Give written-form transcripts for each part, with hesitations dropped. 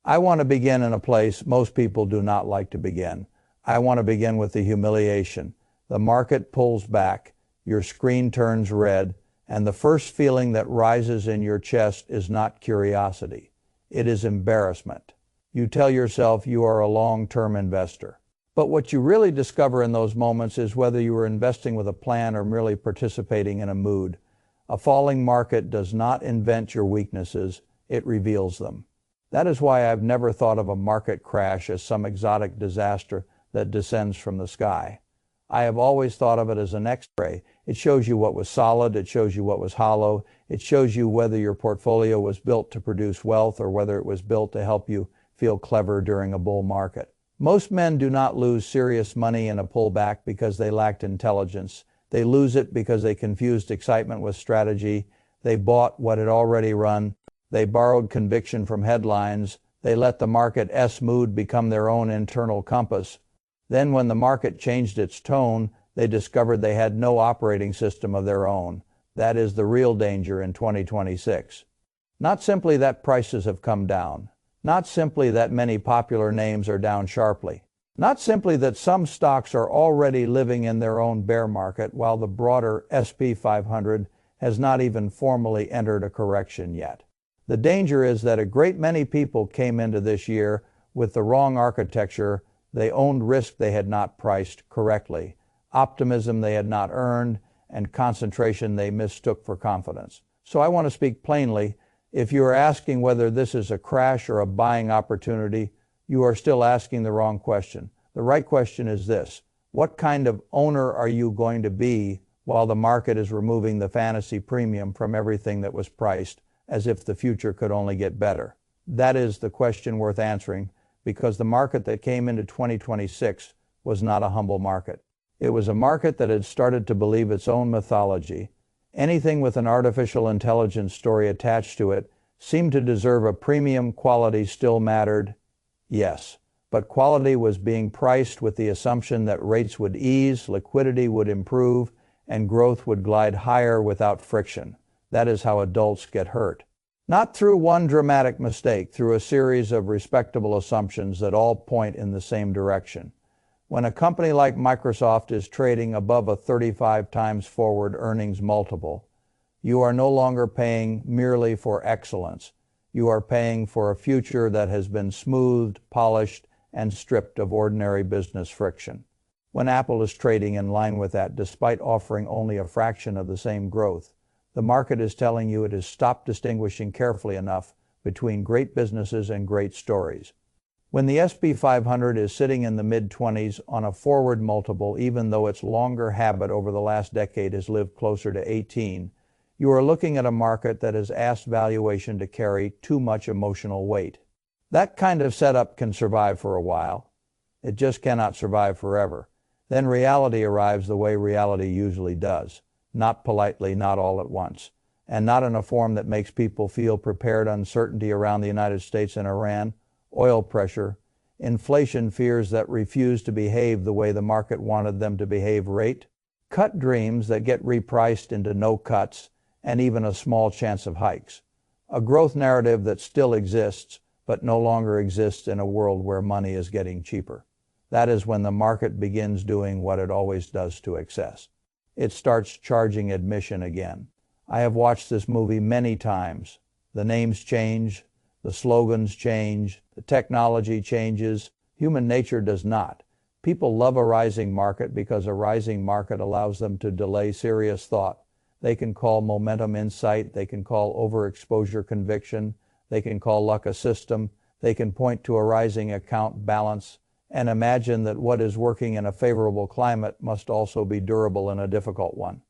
I want to begin in a place most people do not like to begin. I want to begin with the humiliation. The market pulls back, your screen turns red, and the first feeling that rises in your chest is not curiosity. It is embarrassment. You tell yourself you are a long-term investor. But what you really discover in those moments is whether you are investing with a plan or merely participating in a mood. A falling market does not invent your weaknesses, it reveals them. That is why I've never thought of a market crash as some exotic disaster that descends from the sky. I have always thought of it as an X-ray. It shows you what was solid, it shows you what was hollow, it shows you whether your portfolio was built to produce wealth or whether it was built to help you feel clever during a bull market. Most men do not lose serious money in a pullback because they lacked intelligence. They lose it because they confused excitement with strategy. They bought what had already run. They borrowed conviction from headlines. They let the market's mood become their own internal compass. Then when the market changed its tone, they discovered they had no operating system of their own. That is the real danger in 2026. Not simply that prices have come down. Not simply that many popular names are down sharply. Not simply that some stocks are already living in their own bear market while the broader S&P 500 has not even formally entered a correction yet. The danger is that a great many people came into this year with the wrong architecture. They owned risk they had not priced correctly, optimism they had not earned, and concentration they mistook for confidence. So I want to speak plainly. If you are asking whether this is a crash or a buying opportunity, you are still asking the wrong question. The right question is this: what kind of owner are you going to be while the market is removing the fantasy premium from everything that was priced, as if the future could only get better? That is the question worth answering, because the market that came into 2026 was not a humble market. It was a market that had started to believe its own mythology. Anything with an artificial intelligence story attached to it seemed to deserve a premium. Quality still mattered, yes, but quality was being priced with the assumption that rates would ease, liquidity would improve, and growth would glide higher without friction. That is how adults get hurt. Not through one dramatic mistake, through a series of respectable assumptions that all point in the same direction. When a company like Microsoft is trading above a 35 times forward earnings multiple, you are no longer paying merely for excellence. You are paying for a future that has been smoothed, polished, and stripped of ordinary business friction. When Apple is trading in line with that, despite offering only a fraction of the same growth, the market is telling you it has stopped distinguishing carefully enough between great businesses and great stories. When the S&P 500 is sitting in the mid-20s on a forward multiple, even though its longer habit over the last decade has lived closer to 18, you are looking at a market that has asked valuation to carry too much emotional weight. That kind of setup can survive for a while. It just cannot survive forever. Then reality arrives the way reality usually does. Not politely, not all at once, and not in a form that makes people feel prepared. Uncertainty around the United States and Iran, oil pressure, inflation fears that refuse to behave the way the market wanted them to behave, rate cut dreams that get repriced into no cuts and even a small chance of hikes, a growth narrative that still exists but no longer exists in a world where money is getting cheaper. That is when the market begins doing what it always does to excess. It starts charging admission again. I have watched this movie many times. The names change, the slogans change, the technology changes. Human nature does not. People love a rising market because a rising market allows them to delay serious thought. They can call momentum insight, they can call overexposure conviction, they can call luck a system, they can point to a rising account balance, and imagine that what is working in a favorable climate must also be durable in a difficult one.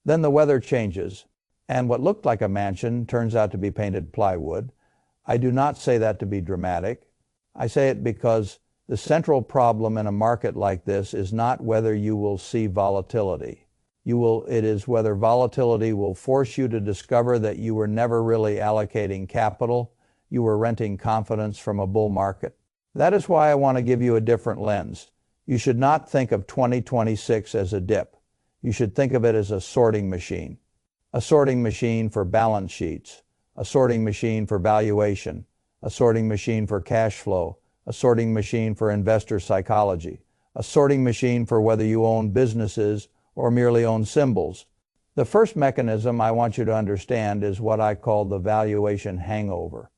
Then the weather changes, and what looked like a mansion turns out to be painted plywood. I do not say that to be dramatic. I say it because the central problem in a market like this is not whether you will see volatility. It is whether volatility will force you to discover that you were never really allocating capital, you were renting confidence from a bull market. That is why I want to give you a different lens. You should not think of 2026 as a dip. You should think of it as a sorting machine. A sorting machine for balance sheets, a sorting machine for valuation, a sorting machine for cash flow, a sorting machine for investor psychology, a sorting machine for whether you own businesses or merely own symbols. The first mechanism I want you to understand is what I call the valuation hangover.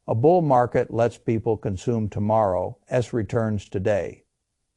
A bull market lets people consume tomorrow's returns today.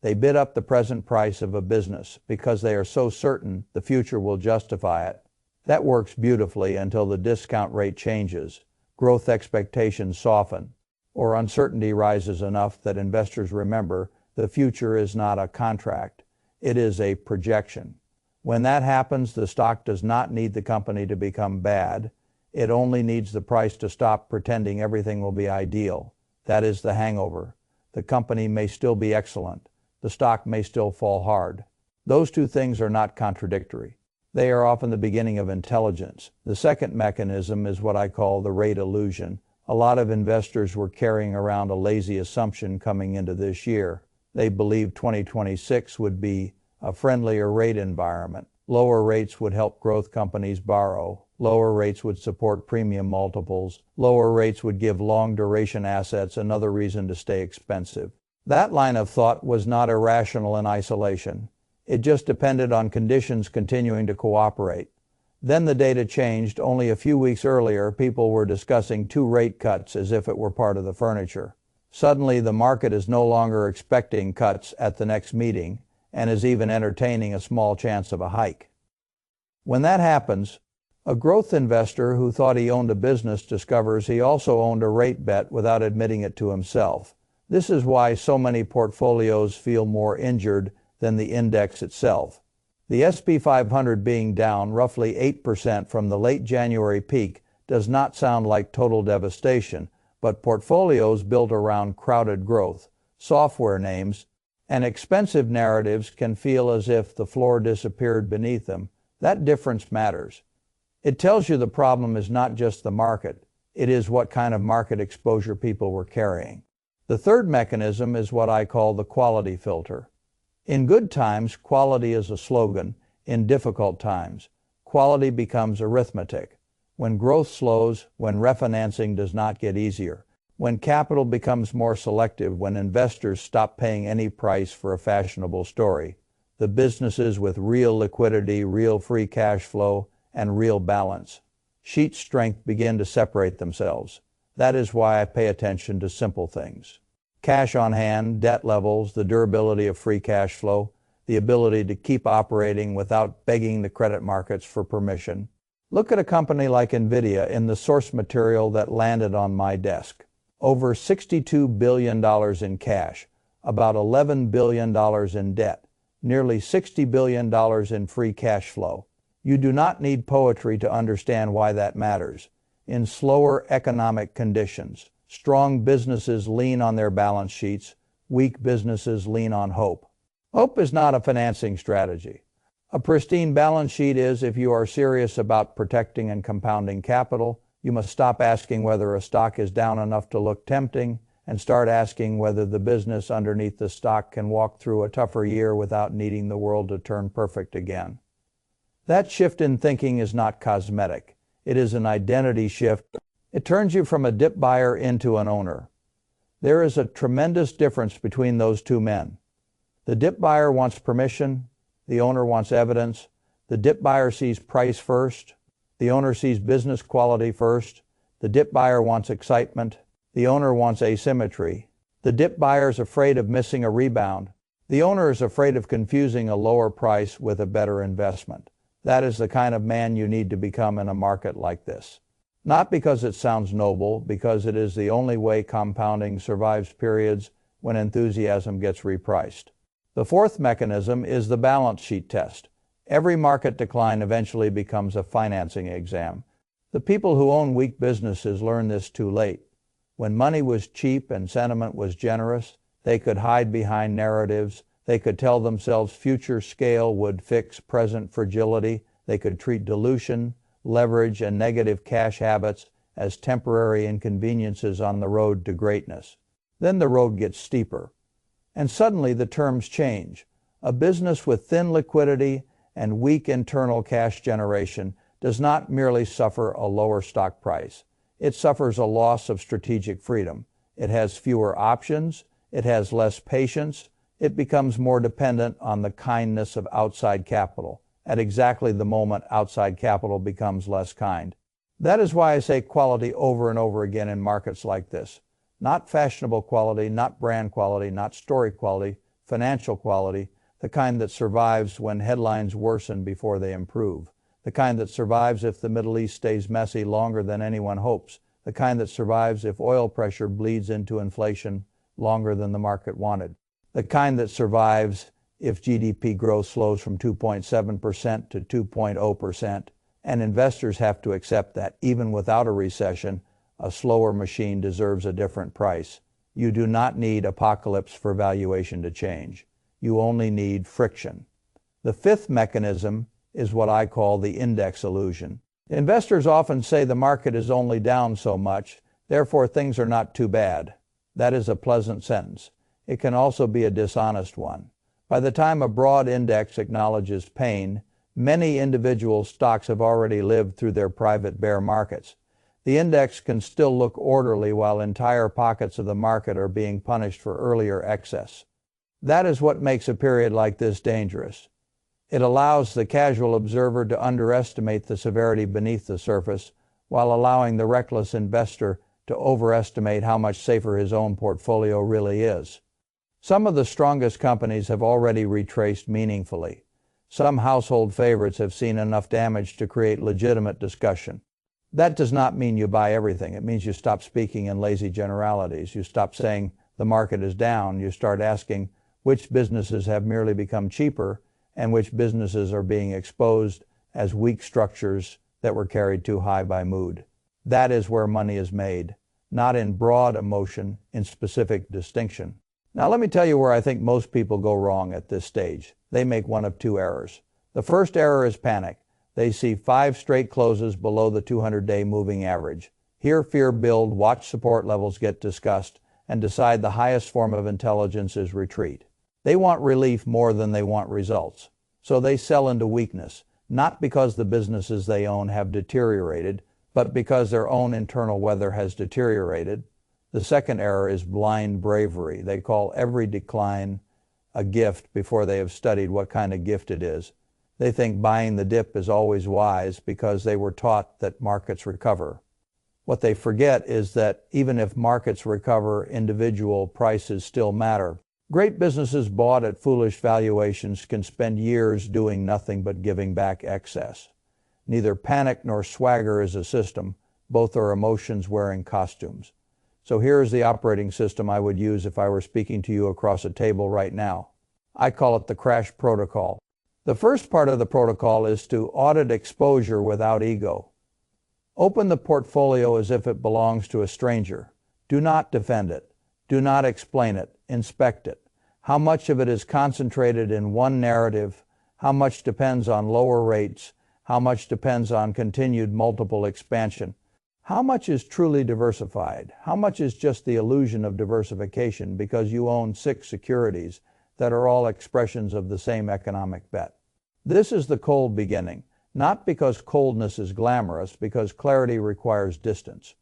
They bid up the present price of a business because they are so certain the future will justify it. That works beautifully until the discount rate changes, growth expectations soften, or uncertainty rises enough that investors remember the future is not a contract, it is a projection. When that happens, the stock does not need the company to become bad. It only needs the price to stop pretending everything will be ideal. That is the hangover. The company may still be excellent. The stock may still fall hard. Those two things are not contradictory. They are often the beginning of intelligence. The second mechanism is what I call the rate illusion. A lot of investors were carrying around a lazy assumption coming into this year. They believed 2026 would be a friendlier rate environment. Lower rates would help growth companies borrow. Lower rates would support premium multiples. Lower rates would give long-duration assets another reason to stay expensive. That line of thought was not irrational in isolation. It just depended on conditions continuing to cooperate. Then the data changed. Only a few weeks earlier, people were discussing 2 rate cuts as if it were part of the furniture. Suddenly, the market is no longer expecting cuts at the next meeting and is even entertaining a small chance of a hike. When that happens, a growth investor who thought he owned a business discovers he also owned a rate bet without admitting it to himself. This is why so many portfolios feel more injured than the index itself. The S&P 500 being down roughly 8% from the late January peak does not sound like total devastation, but portfolios built around crowded growth, software names, and expensive narratives can feel as if the floor disappeared beneath them. That difference matters. It tells you the problem is not just the market, it is what kind of market exposure people were carrying. The third mechanism is what I call the quality filter. In good times, quality is a slogan. In difficult times, quality becomes arithmetic. When growth slows, when refinancing does not get easier, when capital becomes more selective, when investors stop paying any price for a fashionable story, the businesses with real liquidity, real free cash flow, and real balance sheet strength begin to separate themselves. That is why I pay attention to simple things. Cash on hand, debt levels, the durability of free cash flow, the ability to keep operating without begging the credit markets for permission. Look at a company like NVIDIA in the source material that landed on my desk. Over $62 billion in cash, about $11 billion in debt, nearly $60 billion in free cash flow. You do not need poetry to understand why that matters. In slower economic conditions, strong businesses lean on their balance sheets, weak businesses lean on hope. Hope is not a financing strategy. A pristine balance sheet is if you are serious about protecting and compounding capital. You must stop asking whether a stock is down enough to look tempting and start asking whether the business underneath the stock can walk through a tougher year without needing the world to turn perfect again. That shift in thinking is not cosmetic. It is an identity shift. It turns you from a dip buyer into an owner. There is a tremendous difference between those two men. The dip buyer wants permission. The owner wants evidence. The dip buyer sees price first. The owner sees business quality first. The dip buyer wants excitement. The owner wants asymmetry. The dip buyer is afraid of missing a rebound. The owner is afraid of confusing a lower price with a better investment. That is the kind of man you need to become in a market like this. Not because it sounds noble, because it is the only way compounding survives periods when enthusiasm gets repriced. The fourth mechanism is the balance sheet test. Every market decline eventually becomes a financing exam. The people who own weak businesses learn this too late. When money was cheap and sentiment was generous, they could hide behind narratives. They could tell themselves future scale would fix present fragility. They could treat dilution, leverage, and negative cash habits as temporary inconveniences on the road to greatness. Then the road gets steeper. And suddenly the terms change. A business with thin liquidity and weak internal cash generation does not merely suffer a lower stock price. it suffers a loss of strategic freedom. It has fewer options. It has less patience. It becomes more dependent on the kindness of outside capital at exactly the moment outside capital becomes less kind. That is why I say quality over and over again in markets like this. Not fashionable quality, not brand quality, not story quality, financial quality, the kind that survives when headlines worsen before they improve, the kind that survives if the Middle East stays messy longer than anyone hopes, the kind that survives if oil pressure bleeds into inflation longer than the market wanted, the kind that survives if GDP growth slows from 2.7% to 2.0%, and investors have to accept that even without a recession, a slower machine deserves a different price. You do not need apocalypse for valuation to change. You only need friction. The fifth mechanism is what I call the index illusion. Investors often say the market is only down so much, therefore things are not too bad. That is a pleasant sentence. It can also be a dishonest one. By the time a broad index acknowledges pain, many individual stocks have already lived through their private bear markets. The index can still look orderly while entire pockets of the market are being punished for earlier excess. That is what makes a period like this dangerous. It allows the casual observer to underestimate the severity beneath the surface, while allowing the reckless investor to overestimate how much safer his own portfolio really is. Some of the strongest companies have already retraced meaningfully. Some household favorites have seen enough damage to create legitimate discussion. That does not mean you buy everything. It means you stop speaking in lazy generalities. You stop saying the market is down. You start asking which businesses have merely become cheaper and which businesses are being exposed as weak structures that were carried too high by mood. That is where money is made, not in broad emotion, in specific distinction. Now let me tell you where I think most people go wrong at this stage. They make one of two errors. The first error is panic. They see 5 straight closes below the 200-day moving average. Hear fear build, watch support levels get discussed, and decide the highest form of intelligence is retreat. They want relief more than they want results. So they sell into weakness, not because the businesses they own have deteriorated, but because their own internal weather has deteriorated. The second error is blind bravery. They call every decline a gift before they have studied what kind of gift it is. They think buying the dip is always wise because they were taught that markets recover. What they forget is that even if markets recover, individual prices still matter. Great businesses bought at foolish valuations can spend years doing nothing but giving back excess. Neither panic nor swagger is a system. Both are emotions wearing costumes. So here is the operating system I would use if I were speaking to you across a table right now. I call it the crash protocol. The first part of the protocol is to audit exposure without ego. Open the portfolio as if it belongs to a stranger. Do not defend it. Do not explain it. Inspect it. How much of it is concentrated in one narrative? How much depends on lower rates? How much depends on continued multiple expansion? How much is truly diversified? How much is just the illusion of diversification because you own 6 securities that are all expressions of the same economic bet? This is the cold beginning, not because coldness is glamorous, because clarity requires distance.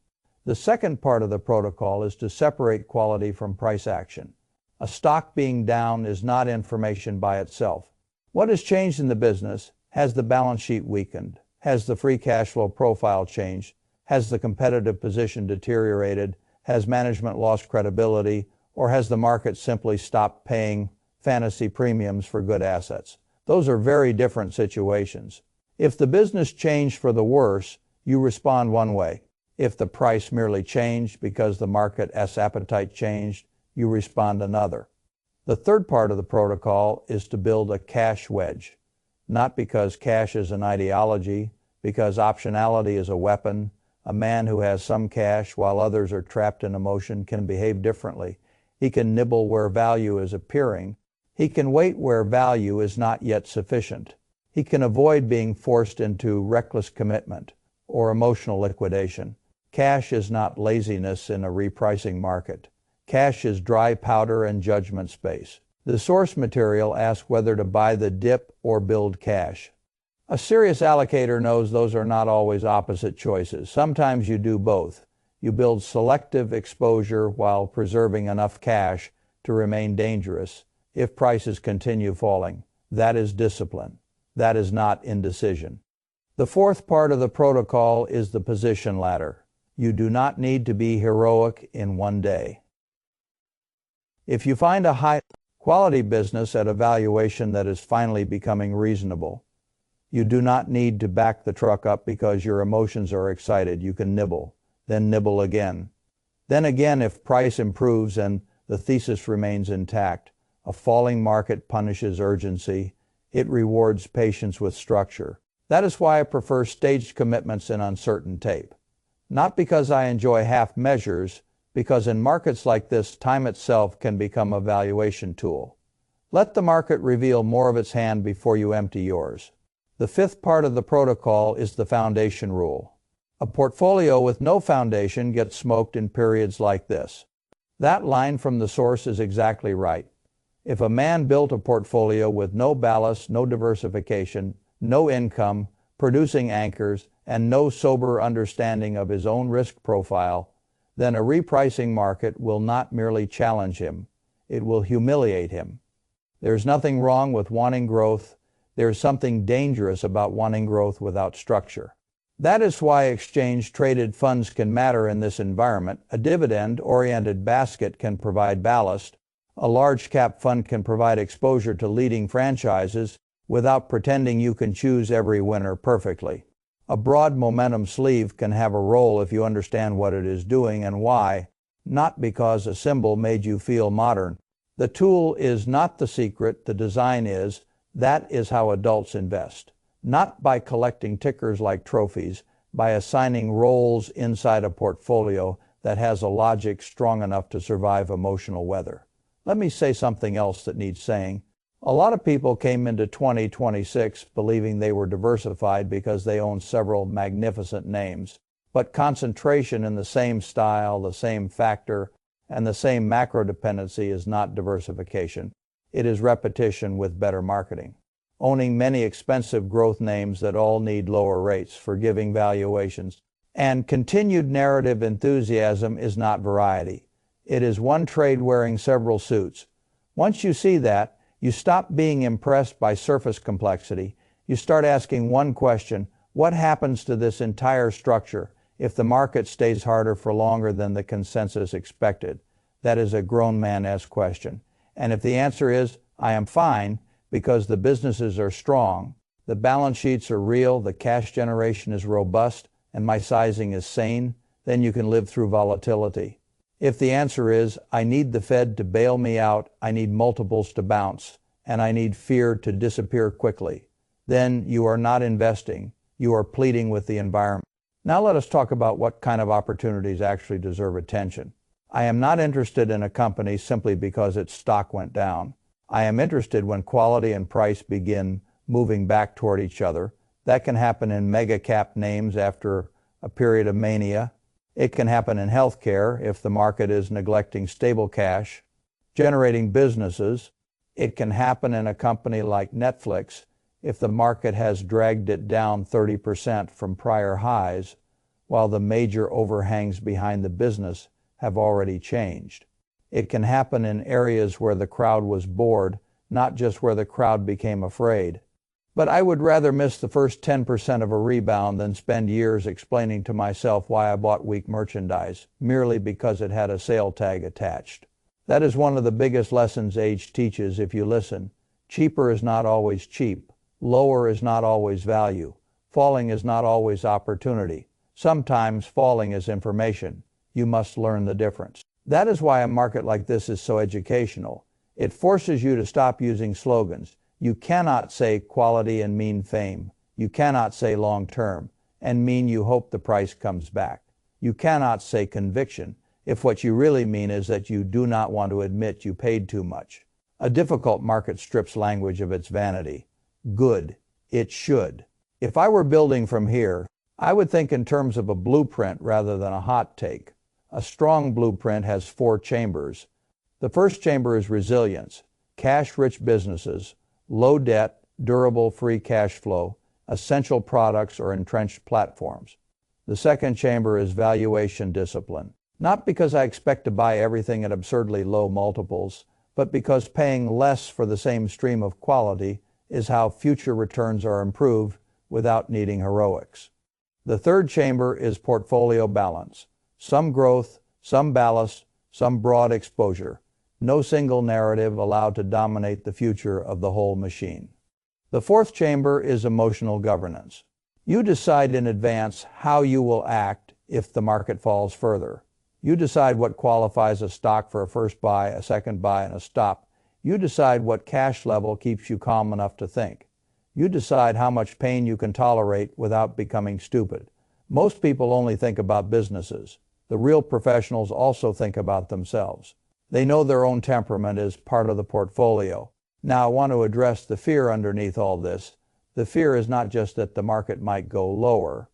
The second part of the protocol is to separate quality from price action. A stock being down is not information by itself. What has changed in the business? Has the balance sheet weakened? Has the free cash flow profile changed? Has the competitive position deteriorated? Has management lost credibility? Or has the market simply stopped paying fantasy premiums for good assets? Those are very different situations. If the business changed for the worse, you respond one way. If the price merely changed because the market's appetite changed, you respond another. The third part of the protocol is to build a cash wedge. Not because cash is an ideology, because optionality is a weapon. A man who has some cash while others are trapped in emotion can behave differently. He can nibble where value is appearing. He can wait where value is not yet sufficient. He can avoid being forced into reckless commitment or emotional liquidation. Cash is not laziness in a repricing market. Cash is dry powder and judgment space. The source material asks whether to buy the dip or build cash. A serious allocator knows those are not always opposite choices. Sometimes you do both. You build selective exposure while preserving enough cash to remain dangerous if prices continue falling. That is discipline. That is not indecision. The fourth part of the protocol is the position ladder. You do not need to be heroic in one day. If you find a high-quality business at a valuation that is finally becoming reasonable, you do not need to back the truck up because your emotions are excited. You can nibble, then nibble again. Then again, if price improves and the thesis remains intact, a falling market punishes urgency. It rewards patience with structure. That is why I prefer staged commitments in uncertain tape. Not because I enjoy half measures, because in markets like this, time itself can become a valuation tool. Let the market reveal more of its hand before you empty yours. The fifth part of the protocol is the foundation rule. A portfolio with no foundation gets smoked in periods like this. That line from the source is exactly right. If a man built a portfolio with no ballast, no diversification, no income, producing anchors, and no sober understanding of his own risk profile, then a repricing market will not merely challenge him, it will humiliate him. There's nothing wrong with wanting growth. There's something dangerous about wanting growth without structure. That is why exchange-traded funds can matter in this environment. A dividend-oriented basket can provide ballast. A large-cap fund can provide exposure to leading franchises without pretending you can choose every winner perfectly. A broad momentum sleeve can have a role if you understand what it is doing and why, not because a symbol made you feel modern. The tool is not the secret, the design is. That is how adults invest. Not by collecting tickers like trophies, by assigning roles inside a portfolio that has a logic strong enough to survive emotional weather. Let me say something else that needs saying. A lot of people came into 2026 believing they were diversified because they owned several magnificent names. But concentration in the same style, the same factor, and the same macro dependency is not diversification. It is repetition with better marketing. Owning many expensive growth names that all need lower rates, forgiving valuations, and continued narrative enthusiasm is not variety. It is one trade wearing several suits. Once you see that, you stop being impressed by surface complexity. You start asking one question: what happens to this entire structure if the market stays harder for longer than the consensus expected? That is a grown man-esque question. And if the answer is, I am fine, because the businesses are strong, the balance sheets are real, the cash generation is robust, and my sizing is sane, then you can live through volatility. If the answer is, I need the Fed to bail me out, I need multiples to bounce, and I need fear to disappear quickly, then you are not investing, you are pleading with the environment. Now let us talk about what kind of opportunities actually deserve attention. I am not interested in a company simply because its stock went down. I am interested when quality and price begin moving back toward each other. That can happen in mega cap names after a period of mania. It can happen in healthcare if the market is neglecting stable cash, generating businesses. It can happen in a company like Netflix if the market has dragged it down 30% from prior highs, while the major overhangs behind the business have already changed. It can happen in areas where the crowd was bored, not just where the crowd became afraid. But I would rather miss the first 10% of a rebound than spend years explaining to myself why I bought weak merchandise, merely because it had a sale tag attached. That is one of the biggest lessons age teaches if you listen. Cheaper is not always cheap. Lower is not always value. Falling is not always opportunity. Sometimes falling is information. You must learn the difference. That is why a market like this is so educational. It forces you to stop using slogans. You cannot say quality and mean fame. You cannot say long term and mean you hope the price comes back. You cannot say conviction if what you really mean is that you do not want to admit you paid too much. A difficult market strips language of its vanity. Good. It should. If I were building from here, I would think in terms of a blueprint rather than a hot take. A strong blueprint has 4 chambers. The first chamber is resilience, cash-rich businesses, low debt, durable free cash flow, essential products, or entrenched platforms. The second chamber is valuation discipline. Not because I expect to buy everything at absurdly low multiples, but because paying less for the same stream of quality is how future returns are improved without needing heroics. The third chamber is portfolio balance. Some growth, some ballast, some broad exposure. No single narrative allowed to dominate the future of the whole machine. The fourth chamber is emotional governance. You decide in advance how you will act if the market falls further. You decide what qualifies a stock for a first buy, a second buy, and a stop. You decide what cash level keeps you calm enough to think. You decide how much pain you can tolerate without becoming stupid. Most people only think about businesses. The real professionals also think about themselves. They know their own temperament is part of the portfolio. Now I want to address the fear underneath all this. The fear is not just that the market might go lower.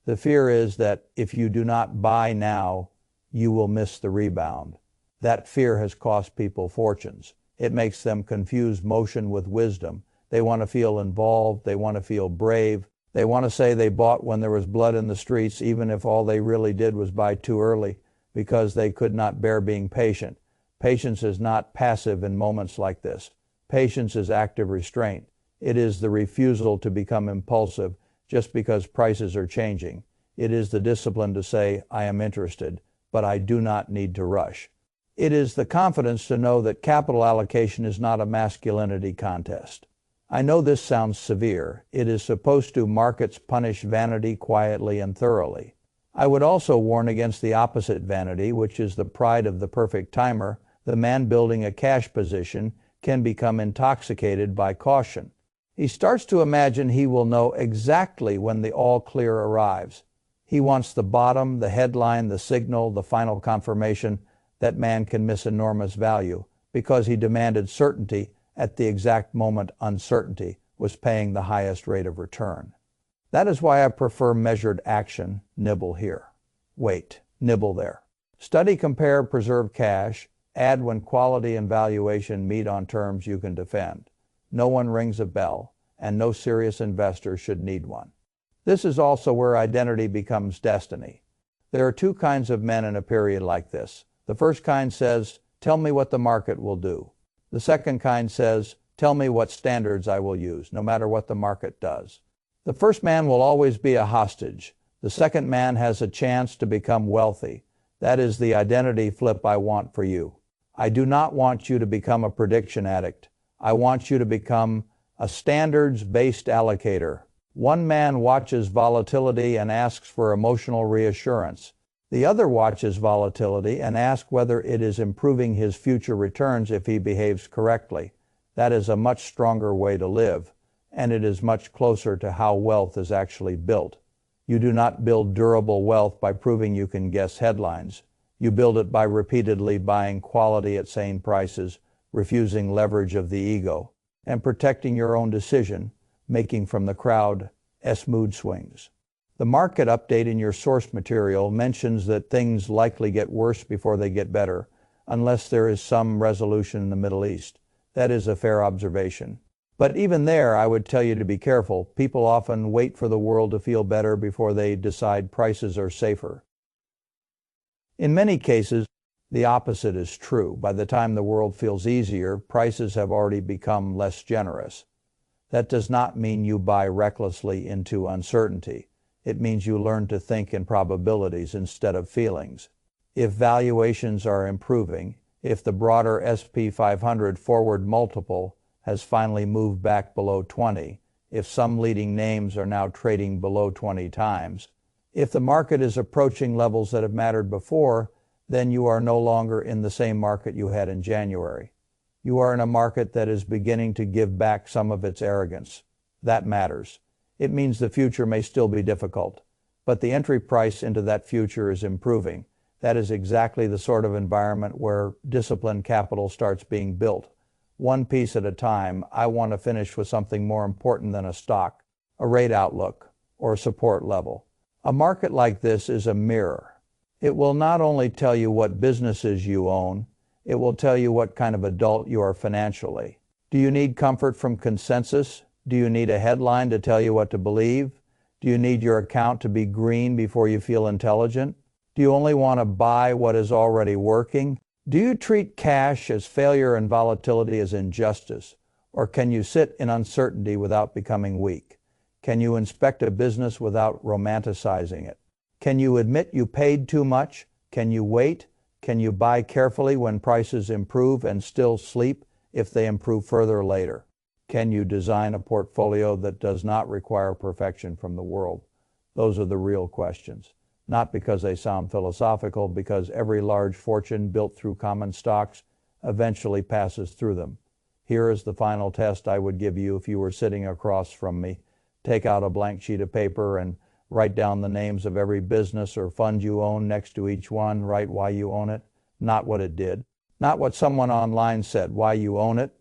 The fear is that if you do not buy now, you will miss the rebound. That fear has cost people fortunes. It makes them confuse motion with wisdom. They want to feel involved. They want to feel brave. They want to say they bought when there was blood in the streets, even if all they really did was buy too early because they could not bear being patient. Patience is not passive in moments like this. Patience is active restraint. It is the refusal to become impulsive just because prices are changing. It is the discipline to say, I am interested, but I do not need to rush. It is the confidence to know that capital allocation is not a masculinity contest. I know this sounds severe. It is supposed to markets punish vanity quietly and thoroughly. I would also warn against the opposite vanity, which is the pride of the perfect timer. The man building a cash position can become intoxicated by caution. He starts to imagine he will know exactly when the all clear arrives. He wants the bottom, the headline, the signal, the final confirmation that man can miss enormous value because he demanded certainty at the exact moment uncertainty was paying the highest rate of return. That is why I prefer measured action, nibble here. Wait, nibble there. Study, compare, preserve cash, add when quality and valuation meet on terms you can defend. No one rings a bell, and no serious investor should need one. This is also where identity becomes destiny. There are two kinds of men in a period like this. The first kind says, tell me what the market will do. The second kind says, tell me what standards I will use, no matter what the market does. The first man will always be a hostage. The second man has a chance to become wealthy. That is the identity flip I want for you. I do not want you to become a prediction addict. I want you to become a standards-based allocator. One man watches volatility and asks for emotional reassurance. The other watches volatility and asks whether it is improving his future returns if he behaves correctly. That is a much stronger way to live, and it is much closer to how wealth is actually built. You do not build durable wealth by proving you can guess headlines. You build it by repeatedly buying quality at sane prices, refusing leverage of the ego, and protecting your own decision, making from the crowd's mood swings. The market update in your source material mentions that things likely get worse before they get better, unless there is some resolution in the Middle East. That is a fair observation. But even there, I would tell you to be careful. People often wait for the world to feel better before they decide prices are safer. In many cases, the opposite is true. By the time the world feels easier, prices have already become less generous. That does not mean you buy recklessly into uncertainty. It means you learn to think in probabilities instead of feelings. If valuations are improving, if the broader S&P 500 forward multiple has finally moved back below 20, if some leading names are now trading below 20 times, if the market is approaching levels that have mattered before, then you are no longer in the same market you had in January. You are in a market that is beginning to give back some of its arrogance. That matters. It means the future may still be difficult, but the entry price into that future is improving. That is exactly the sort of environment where disciplined capital starts being built. One piece at a time. I want to finish with something more important than a stock, a rate outlook, or a support level. A market like this is a mirror. It will not only tell you what businesses you own, it will tell you what kind of adult you are financially. Do you need comfort from consensus? Do you need a headline to tell you what to believe? Do you need your account to be green before you feel intelligent? Do you only want to buy what is already working? Do you treat cash as failure and volatility as injustice? Or can you sit in uncertainty without becoming weak? Can you inspect a business without romanticizing it? Can you admit you paid too much? Can you wait? Can you buy carefully when prices improve and still sleep if they improve further later? Can you design a portfolio that does not require perfection from the world? Those are the real questions. Not because they sound philosophical, because every large fortune built through common stocks eventually passes through them. Here is the final test I would give you if you were sitting across from me. Take out a blank sheet of paper and write down the names of every business or fund you own next to each one. Write why you own it, not what it did, not what someone online said, why you own it.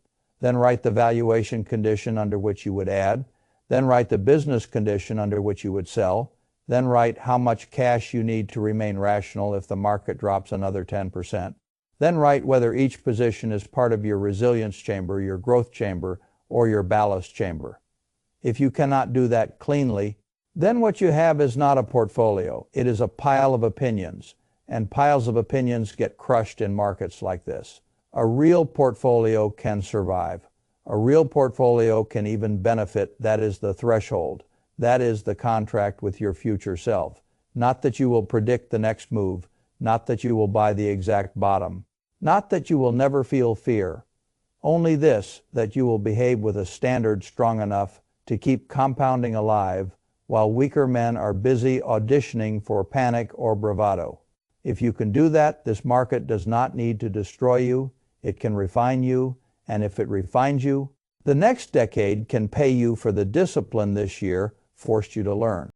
Then write the valuation condition under which you would add. Then write the business condition under which you would sell. Then write how much cash you need to remain rational if the market drops another 10%. Then write whether each position is part of your resilience chamber, your growth chamber, or your ballast chamber. If you cannot do that cleanly, then what you have is not a portfolio. It is a pile of opinions, and piles of opinions get crushed in markets like this. A real portfolio can survive. A real portfolio can even benefit. That is the threshold. That is the contract with your future self. Not that you will predict the next move, not that you will buy the exact bottom, not that you will never feel fear. Only this, that you will behave with a standard strong enough to keep compounding alive while weaker men are busy auditioning for panic or bravado. If you can do that, this market does not need to destroy you. It can refine you, and if it refines you, the next decade can pay you for the discipline this year forced you to learn.